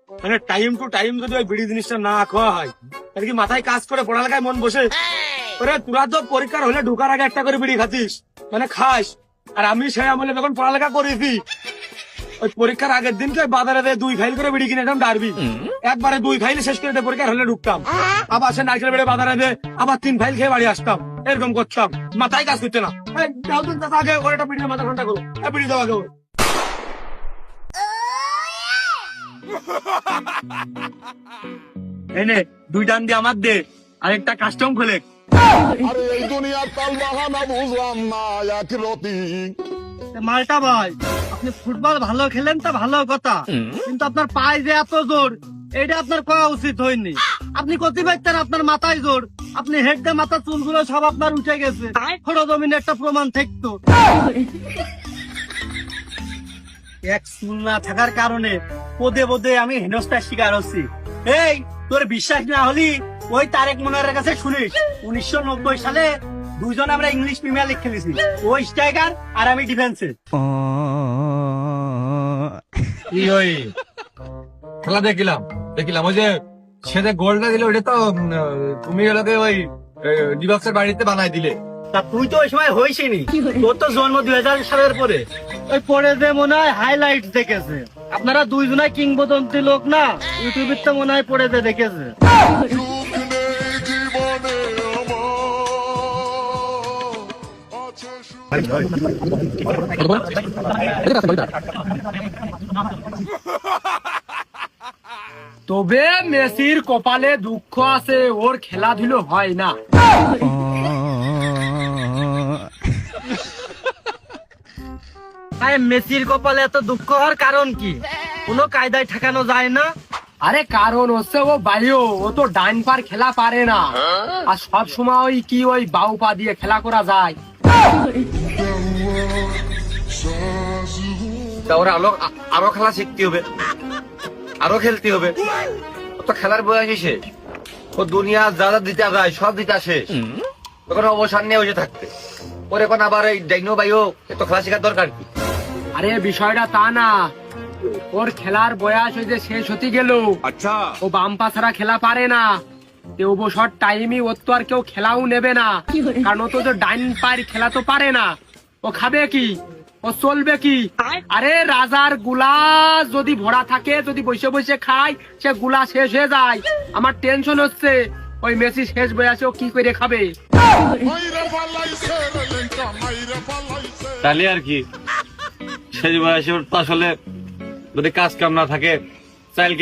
মানে time to time যদি ওই বিড়ি জিনিসটা না খাওয়া হয় তাহলে কি মাথায় কাজ করে পড়ালেখায় মন বসে? ওরে তোরা তো পরীক্ষার হলে ঢোকার আগে একটা করে বিড়ি খাতিস, মানে খাস। আর আমি সেই আমলে যখন পড়ালেখা করেছি, ওই পরীক্ষার আগের দিনকে বাজারে 2 ফাইল করে বিড়ি কিনে যেতাম ডারবি, একবারে 2 ফাইল শেষ করে পরীক্ষার হলে ঢুকতাম, আবার সে নারকেল বেড়ে বাজারে আবার 3 ফাইল খেয়ে বাড়ি আসতাম। এরকম করতাম, মাথায় কাজ করতে না। আগে ওর একটা বিড়ি মাথা ঘন্টা করো, বিড়ি দেওয়া গেল। এনে 2 ডান দিয়ে আমার দে, আরেকটা কাস্টম খোলে। আরে এই দুনিয়ার তাল বাহানা বুঝলাম না এক রতি। মালটা ভাই, আপনি ফুটবল ভালো খেলেন তা ভালো কথা, কিন্তু আপনার পায়ে যে এত জোর, এটা আপনার করা উচিত হয়নি। আপনি কতি পাইতেন আপনার মাথায় জোর, আপনি হেড দিয়ে মাথার চুলগুলো সব আপনার উঠে গেছে, খোড়ো জমিনে একটা প্রমাণ থাকতো। এক চুল না থাকার কারণে পদে পদে আমি হেনস্থার শিকার হচ্ছি। এই তোর বিশ্বাস না হলি ওই তারেক মনোয়ারের কাছে শুনিস, 1990 সালে দুইজন আমরা ইংলিশ প্রিমিয়ার লিগ খেলেছি, ওই স্ট্রাইকার আর আমি ডিফেন্সে। কি ওই খেলা দেখলাম ওই যে সে যে গোলটা দিল, ওটা তো তুমি ওটাকে ওই ডিবক্সের বাড়িতে বানাই দিলে। তা তুই তো ওই সময় হইসিনি, তোর তো জন্ম 2000 সালের পরে। ওই পরে যে মনে হয় হাইলাইট দেখেছে, আপনারা দুইজনাই কিংবদন্তি লোক না, ইউটিউবে তো মনে হয় পরে যে দেখেছে। সুখ নেই জীবনে আমার, আছে সুখ। তবে মেসির কপালে দুঃখ আছে, ওর খেলাধুলো হয় না। মেসির কপালে এত দুঃখ হওয়ার কারণ কি? কোনো কায়দায় ঠেকানো যায় না। আরে কারণ হচ্ছে ও বায়ু, ও তো ডাইন পার খেলা পারে না, আর সব সময় ওই কি ওই বাউ পা দিয়ে খেলা করা যায়। ওরা আরো খেলা শিখতে হবে, আরো খেলতে হবে। ও তো খেলার বয়স শেষ, ও দুনিয়া যা যা দিতে যায় সব দিতে শেষ, তখন অবসর নিয়ে বসে থাকতে। ওর এখন আবার এই ডাইনো বাইও এত খেলা শেখার দরকার কি? আরে বিষয়টা তা না, ওর খেলার বয়স ওই যে শেষ হতে গেল। আচ্ছা, ও বাম পা ছাড়া খেলা পারে না, অবসর টাইমই ওর তো আর কেউ খেলাও নেবে না, কারণ ও তো ডাইন পায়ের খেলা তো পারে না। ও খাবে কি, ও চলবে কি? আরে রাজার গুলা যদি ভরা থাকে, যদি বসে বসে খায়, সে গুলা শেষ হয়ে যায়। আমার টেনশন হচ্ছে ওই মেসি শেষ বয়সে ও কি করে খাবে। মাইরে পালাইছে রে লেঙ্কা, মাইরে পালাইছে। তাহলে আর কি, শেষ বয়সে ওর তো আসলে যদি কাজ কাম না থাকে চাইল